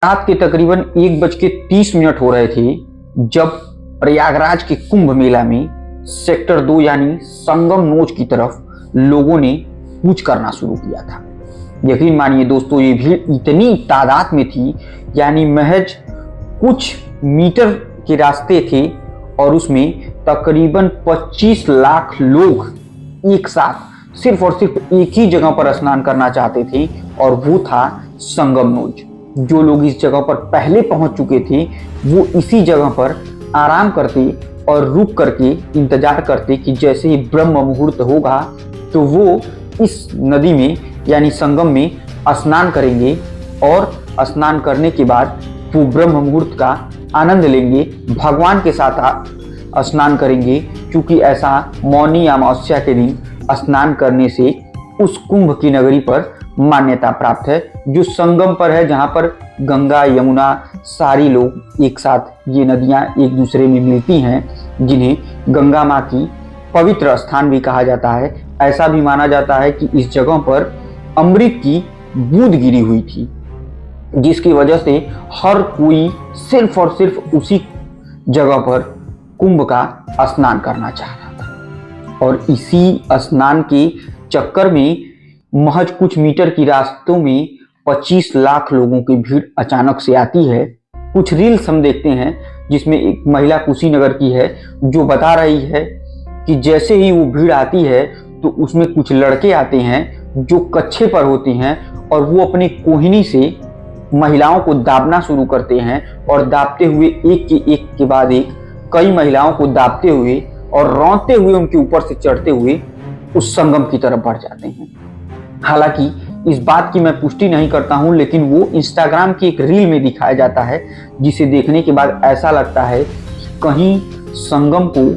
रात के तकरीबन 1:30 हो रहे थे जब प्रयागराज के कुंभ मेला में सेक्टर 2 यानी संगम नोच की तरफ लोगों ने कूच करना शुरू किया था। यकीन मानिए दोस्तों, ये भीड़ इतनी तादाद में थी, यानी महज कुछ मीटर के रास्ते थे और उसमें तकरीबन 25 लाख लोग एक साथ सिर्फ और सिर्फ एक ही जगह पर स्नान करना चाहते थे और वो था संगम नोच। जो लोग इस जगह पर पहले पहुंच चुके थे वो इसी जगह पर आराम करते और रुक करके इंतजार करते कि जैसे ही ब्रह्म मुहूर्त होगा तो वो इस नदी में यानी संगम में स्नान करेंगे और स्नान करने के बाद वो ब्रह्म मुहूर्त का आनंद लेंगे, भगवान के साथ स्नान करेंगे, क्योंकि ऐसा मौनी अमावस्या के दिन स्नान करने से उस कुंभ की नगरी पर मान्यता प्राप्त है, जो संगम पर है, जहां पर गंगा यमुना सारी लोग एक साथ ये नदियां एक दूसरे में मिलती हैं, जिन्हें गंगा माँ की पवित्र स्थान भी कहा जाता है। ऐसा भी माना जाता है कि इस जगह पर अमृत की बूंद गिरी हुई थी, जिसकी वजह से हर कोई सिर्फ और सिर्फ उसी जगह पर कुंभ का स्नान करना चाह रहा था। और इसी स्नान के चक्कर में महज कुछ मीटर की रास्तों में 25 लाख लोगों की भीड़ अचानक से आती है। कुछ रील्स हम देखते हैं जिसमें एक महिला कुशीनगर की है जो बता रही है कि जैसे ही वो भीड़ आती है तो उसमें कुछ लड़के आते हैं जो कच्छे पर होते हैं और वो अपनी कोहिनी से महिलाओं को दाबना शुरू करते हैं और दाबते हुए एक के बाद एक कई महिलाओं को दाबते हुए और रौंदते हुए उनके ऊपर से चढ़ते हुए उस संगम की तरफ बढ़ जाते हैं। हालांकि इस बात की मैं पुष्टि नहीं करता हूं, लेकिन वो इंस्टाग्राम की एक रील में दिखाया जाता है, जिसे देखने के बाद ऐसा लगता है कि कहीं संगम को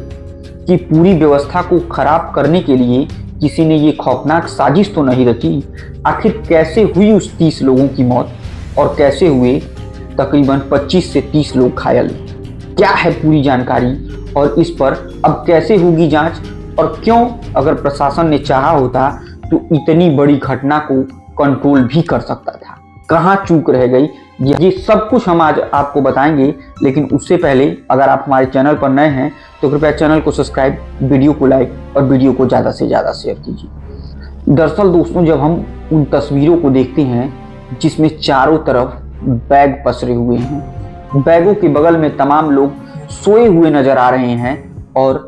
की पूरी व्यवस्था को खराब करने के लिए किसी ने ये खौफनाक साजिश तो नहीं रची। आखिर कैसे हुई उस 30 लोगों की मौत और कैसे हुए तकरीबन 25 से 30 लोग घायल? क्या है पूरी जानकारी और इस पर अब कैसे होगी जांच, और क्यों अगर प्रशासन ने चाहा होता तो इतनी बड़ी घटना को कंट्रोल भी कर सकता था? कहां चूक रह गई? ये सब कुछ हम आज आपको बताएंगे, लेकिन उससे पहले अगर आप हमारे चैनल पर नए हैं तो कृपया चैनल को सब्सक्राइब, वीडियो को लाइक और वीडियो को ज़्यादा से ज़्यादा शेयर कीजिए। दरअसल दोस्तों, जब हम उन तस्वीरों को देखते हैं जिसमें चारों तरफ बैग पसरे हुए हैं, बैगों के बगल में तमाम लोग सोए हुए नजर आ रहे हैं और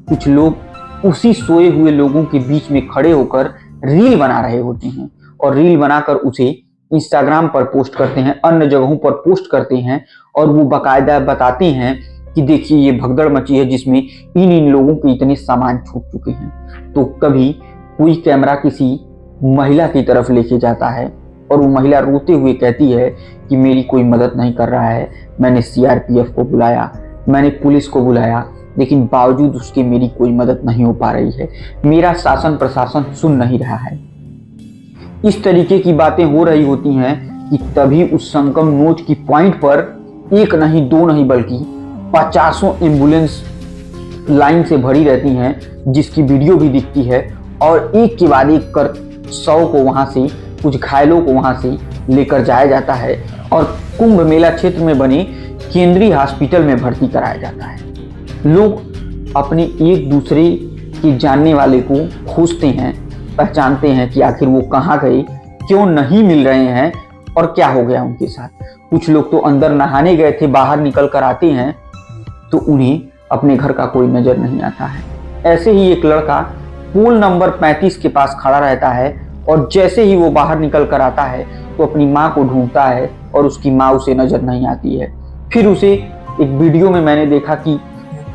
कुछ लोग उसी सोए हुए लोगों के बीच में खड़े होकर रील बना रहे होते हैं और रील बनाकर उसे इंस्टाग्राम पर पोस्ट करते हैं, अन्य जगहों पर पोस्ट करते हैं और वो बाकायदा बताते हैं कि देखिए ये भगदड़ मची है जिसमें इन लोगों के इतने सामान छूट चुके हैं। तो कभी कोई कैमरा किसी महिला की तरफ लेके जाता है और वो महिला रोते हुए कहती है कि मेरी कोई मदद नहीं कर रहा है, मैंने सीआरपीएफ को बुलाया, मैंने पुलिस को बुलाया, लेकिन बावजूद उसके मेरी कोई मदद नहीं हो पा रही है, मेरा शासन प्रशासन सुन नहीं रहा है। इस तरीके की बातें हो रही होती हैं कि तभी उस संगम नोच की पॉइंट पर एक नहीं दो नहीं बल्कि 50 एम्बुलेंस लाइन से भरी रहती हैं, जिसकी वीडियो भी दिखती है और एक के बाद एक कर 100 को वहां से, कुछ घायलों को वहां से लेकर जाया जाता है और कुंभ मेला क्षेत्र में बने केंद्रीय हॉस्पिटल में भर्ती कराया जाता है। लोग अपने एक दूसरे के जानने वाले को खोजते हैं, पहचानते हैं कि आखिर वो कहाँ गए, क्यों नहीं मिल रहे हैं और क्या हो गया उनके साथ। कुछ लोग तो अंदर नहाने गए थे, बाहर निकल कर आते हैं तो उन्हें अपने घर का कोई नजर नहीं आता है। ऐसे ही एक लड़का पोल नंबर 35 के पास खड़ा रहता है और जैसे ही वो बाहर निकल कर आता है तो अपनी माँ को ढूंढता है और उसकी माँ उसे नजर नहीं आती है। फिर उसे एक वीडियो में मैंने देखा कि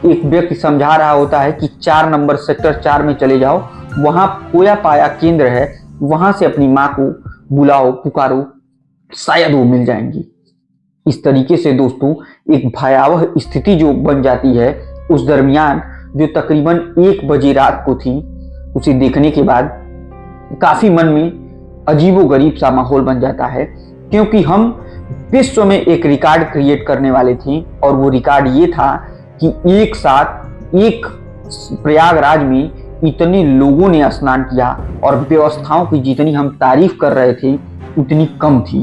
एक व्यक्ति समझा रहा होता है कि 4 नंबर सेक्टर 4 में चले जाओ, वहां खोया पाया केंद्र है, वहां से अपनी माँ को बुलाओ, पुकारो, शायद वो मिल जाएंगी। इस तरीके से दोस्तों एक भयावह स्थिति जो बन जाती है उस दरमियान, जो तकरीबन 1 बजे रात को थी, उसे देखने के बाद काफी मन में अजीबोगरीब सा माहौल बन जाता है, क्योंकि हम विश्व में एक रिकॉर्ड क्रिएट करने वाले थे और वो रिकॉर्ड ये था कि एक साथ एक प्रयागराज में इतने लोगों ने स्नान किया और व्यवस्थाओं की जितनी हम तारीफ कर रहे थे उतनी कम थी।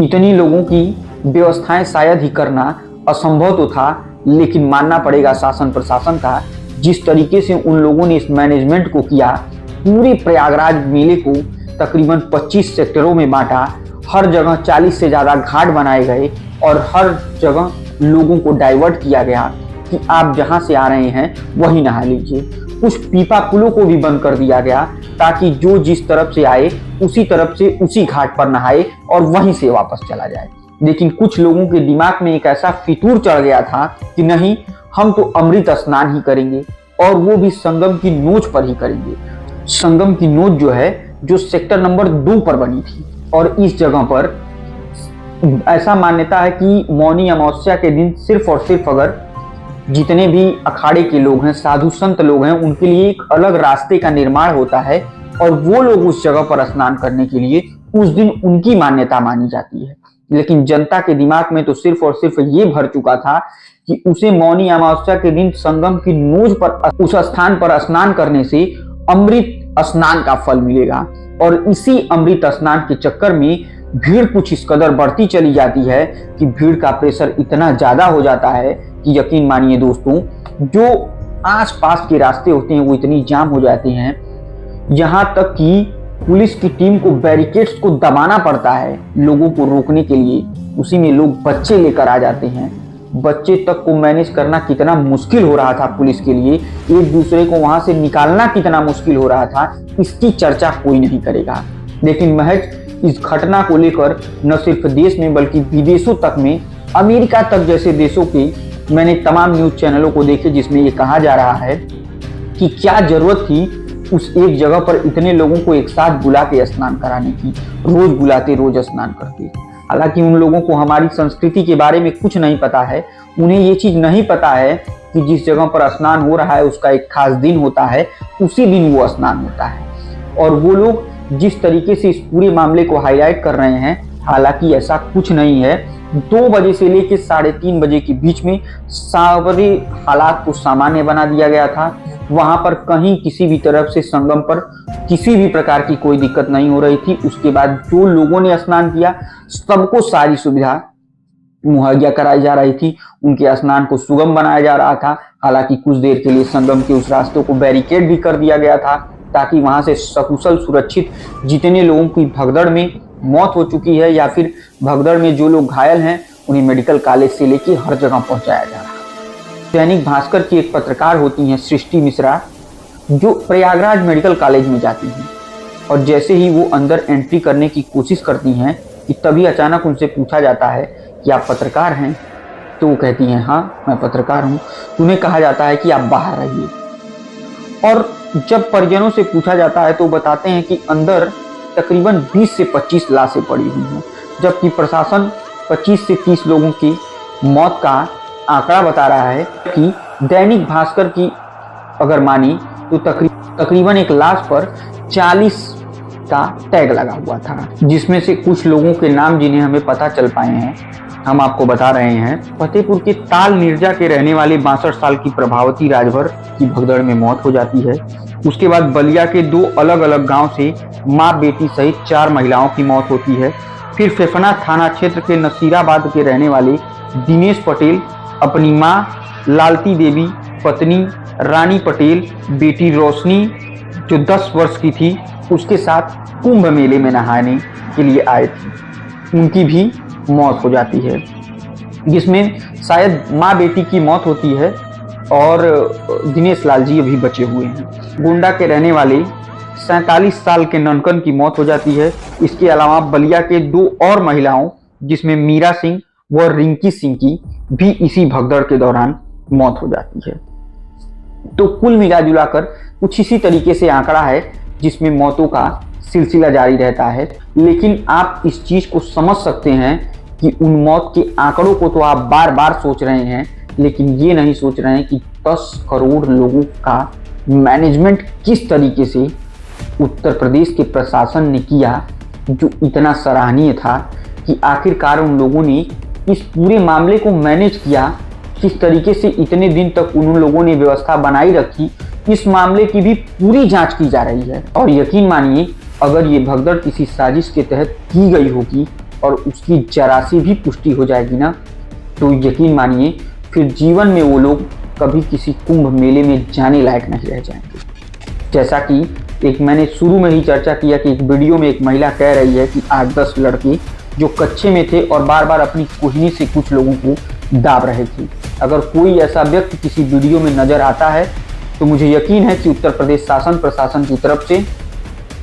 इतनी लोगों की व्यवस्थाएं शायद ही करना असंभव तो था, लेकिन मानना पड़ेगा शासन प्रशासन का, जिस तरीके से उन लोगों ने इस मैनेजमेंट को किया। पूरे प्रयागराज मेले को तकरीबन 25 सेक्टरों में बांटा, हर जगह 40 से ज़्यादा घाट बनाए गए और हर जगह लोगों को डाइवर्ट किया गया कि आप जहां से आ रहे हैं वहीं नहा लीजिए। कुछ पीपा पुलों को भी बंद कर दिया गया ताकि जो जिस तरफ से आए उसी तरफ से उसी घाट पर नहाए और वहीं से वापस चला जाए। लेकिन कुछ लोगों के दिमाग में एक ऐसा फितूर चढ़ गया था कि नहीं, हम तो अमृत स्नान ही करेंगे, और वो भी संगम की नोच पर ही करेंगे। संगम की नोच जो है, जो सेक्टर नंबर 2 पर बनी थी, और इस जगह पर ऐसा मान्यता है कि मौनी अमावस्या के दिन सिर्फ और सिर्फ अगर जितने भी अखाड़े के लोग हैं, साधु संत लोग हैं, उनके लिए एक अलग रास्ते का निर्माण होता है और वो लोग उस जगह पर स्नान करने के लिए उस दिन उनकी मान्यता मानी जाती है। लेकिन जनता के दिमाग में तो सिर्फ और सिर्फ ये भर चुका था कि उसे मौनी अमावस्या के दिन संगम की नोच पर उस स्थान पर स्नान करने से अमृत स्नान का फल मिलेगा। और इसी अमृत स्नान के चक्कर में भीड़ कुछ इस कदर बढ़ती चली जाती है कि भीड़ का प्रेशर इतना ज्यादा हो जाता है कि यकीन मानिए दोस्तों, जो आसपास के रास्ते होते हैं वो इतनी जाम हो जाते हैं, यहाँ तक कि पुलिस की टीम को बैरिकेड्स को दबाना पड़ता है लोगों को रोकने के लिए। उसी में लोग बच्चे लेकर आ जाते हैं। बच्चे तक को मैनेज करना कितना मुश्किल हो रहा था पुलिस के लिए, एक दूसरे को वहां से निकालना कितना मुश्किल हो रहा था, इसकी चर्चा कोई नहीं करेगा। लेकिन महज इस घटना को लेकर न सिर्फ देश में बल्कि विदेशों तक में, अमेरिका तक जैसे देशों के मैंने तमाम न्यूज चैनलों को देखे जिसमें ये कहा जा रहा है कि क्या जरूरत थी उस एक जगह पर इतने लोगों को एक साथ बुला के स्नान कराने की। रोज बुलाते, रोज स्नान करते। हालांकि उन लोगों को हमारी संस्कृति के बारे में कुछ नहीं पता है। उन्हें ये चीज नहीं पता है कि जिस जगह पर स्नान हो रहा है उसका एक खास दिन होता है, उसी दिन वो स्नान होता है। और वो लोग जिस तरीके से इस पूरे मामले को हाईलाइट कर रहे हैं, हालांकि ऐसा कुछ नहीं है। 2 बजे से लेकर 3:30 बजे के बीच में सारे हालात को सामान्य बना दिया गया था। वहां पर कहीं किसी भी तरफ से संगम पर किसी भी प्रकार की कोई दिक्कत नहीं हो रही थी। उसके बाद जो लोगों ने स्नान किया सबको सारी सुविधा मुहैया कराई जा रही थी, उनके स्नान को सुगम बनाया जा रहा था। हालांकि कुछ देर के लिए संगम के उस रास्तों को बैरिकेड भी कर दिया गया था ताकि वहां से सकुशल सुरक्षित जितने लोगों की भगदड़ में मौत हो चुकी है या फिर भगदड़ में जो लोग घायल हैं उन्हें मेडिकल कॉलेज से लेकर हर जगह पहुंचाया जा रहा है। दैनिक भास्कर की एक पत्रकार होती हैं सृष्टि मिश्रा, जो प्रयागराज मेडिकल कॉलेज में जाती हैं, और जैसे ही वो अंदर एंट्री करने की कोशिश करती हैं कि तभी अचानक उनसे पूछा जाता है कि आप पत्रकार हैं? तो वो कहती हैं हाँ मैं पत्रकार हूँ। तो उन्हें कहा जाता है कि आप बाहर रहिए। और जब परिजनों से पूछा जाता है तो बताते हैं कि अंदर तकरीबन 20 से 25 लाशें पड़ी हुई हैं, जबकि प्रशासन 25 से 30 लोगों की मौत का आंकड़ा बता रहा है। कि दैनिक भास्कर की अगर मानी तो तकरीबन एक लाश पर 40 का टैग लगा हुआ था, जिसमें से कुछ लोगों के नाम जिन्हें हमें पता चल पाए हैं हम आपको बता रहे हैं। फतेहपुर के ताल निर्जा के रहने वाले 62 साल की प्रभावती राजभर की भगदड़ में मौत हो जाती है। उसके बाद बलिया के 2 अलग अलग गांव से मां बेटी सहित 4 महिलाओं की मौत होती है। फिर फेफना थाना क्षेत्र के नसीराबाद के रहने वाले दिनेश पटेल अपनी मां लालती देवी, पत्नी रानी पटेल, बेटी रोशनी जो 10 वर्ष की थी उसके साथ कुंभ मेले में नहाने के लिए आए थे, उनकी भी मौत हो जाती है, जिसमें शायद माँ बेटी की मौत होती है और दिनेश लाल जी अभी बचे हुए हैं। गोंडा के रहने वाले 47 साल के ननकन की मौत हो जाती है। इसके अलावा बलिया के 2 और महिलाओं जिसमें मीरा सिंह व रिंकी सिंह की भी इसी भगदड़ के दौरान मौत हो जाती है। तो कुल मिला कर कुछ इसी तरीके से आंकड़ा है जिसमें मौतों का सिलसिला जारी रहता है। लेकिन आप इस चीज को समझ सकते हैं कि उन मौत के आंकड़ों को तो आप बार बार सोच रहे हैं, लेकिन ये नहीं सोच रहे हैं कि 10 करोड़ लोगों का मैनेजमेंट किस तरीके से उत्तर प्रदेश के प्रशासन ने किया, जो इतना सराहनीय था कि आखिरकार उन लोगों ने इस पूरे मामले को मैनेज किया। किस तरीके से इतने दिन तक उन लोगों ने व्यवस्था बनाई रखी, इस मामले की भी पूरी जांच की जा रही है। और यकीन मानिए अगर ये भगदड़ किसी साजिश के तहत की गई होगी और उसकी जरा सी भी पुष्टि हो जाएगी ना, तो यकीन मानिए फिर जीवन में वो लोग कभी किसी कुंभ मेले में जाने लायक नहीं रह जाएंगे। जैसा कि एक मैंने शुरू में ही चर्चा किया कि एक वीडियो में एक महिला कह रही है कि 8-10 लड़के जो कच्चे में थे और बार बार अपनी कुहनी से कुछ लोगों को दाब रहे थे। अगर कोई ऐसा व्यक्ति किसी वीडियो में नजर आता है तो मुझे यकीन है कि उत्तर प्रदेश शासन प्रशासन की तरफ से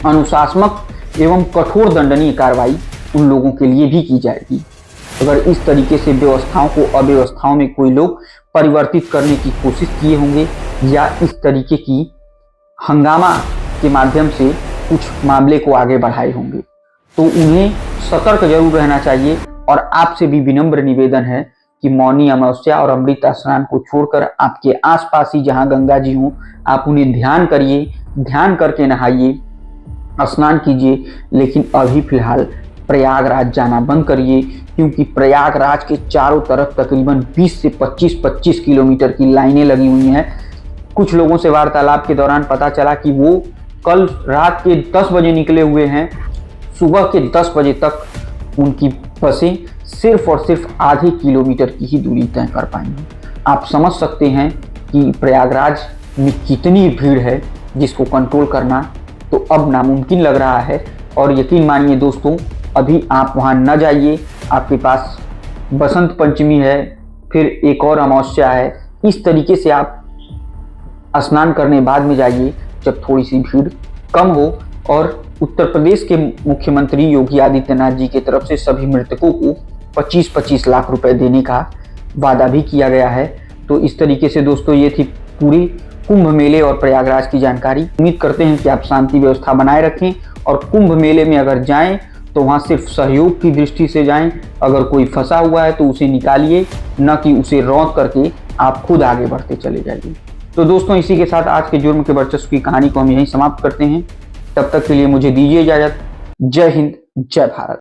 अनुशासनात्मक एवं कठोर दंडनीय कार्रवाई उन लोगों के लिए भी की जाएगी। अगर इस तरीके से व्यवस्थाओं को अव्यवस्थाओं में कोई लोग परिवर्तित करने की कोशिश किए होंगे या इस तरीके की हंगामा के माध्यम से कुछ मामले को आगे बढ़ाए होंगे, तो उन्हें सतर्क जरूर रहना चाहिए। और आपसे भी विनम्र निवेदन है कि मौनी अमावस्या और अमृत स्नान को छोड़कर आपके आसपास ही जहां गंगा जी हों, आप उन्हें ध्यान करिए, ध्यान करके नहाइए, स्नान कीजिए। लेकिन अभी फिलहाल प्रयागराज जाना बंद करिए, क्योंकि प्रयागराज के चारों तरफ तकरीबन 20 से 25 किलोमीटर की लाइनें लगी हुई हैं। कुछ लोगों से वार्तालाप के दौरान पता चला कि वो कल रात के 10 बजे निकले हुए हैं, सुबह के 10 बजे तक उनकी बसें सिर्फ और सिर्फ आधे किलोमीटर की ही दूरी तय कर पाएंगी। आप समझ सकते हैं कि प्रयागराज में कितनी भीड़ है, जिसको कंट्रोल करना तो अब नामुमकिन लग रहा है। और यकीन मानिए दोस्तों, अभी आप वहाँ न जाइए। आपके पास बसंत पंचमी है, फिर एक और अमावस्या है। इस तरीके से आप स्नान करने बाद में जाइए जब थोड़ी सी भीड़ कम हो। और उत्तर प्रदेश के मुख्यमंत्री योगी आदित्यनाथ जी की तरफ से सभी मृतकों को 25-25 लाख रुपए देने का वादा भी किया गया है। तो इस तरीके से दोस्तों ये थी पूरी कुंभ मेले और प्रयागराज की जानकारी। उम्मीद करते हैं कि आप शांति व्यवस्था बनाए रखें और कुंभ मेले में अगर जाएं तो वहां सिर्फ सहयोग की दृष्टि से जाएं। अगर कोई फंसा हुआ है तो उसे निकालिए, न कि उसे रौंद करके आप खुद आगे बढ़ते चले जाइए। तो दोस्तों इसी के साथ आज के जुर्म के वर्चस्व की कहानी को हम यहीं समाप्त करते हैं। तब तक के लिए मुझे दीजिए इजाजत। जय हिंद, जय भारत।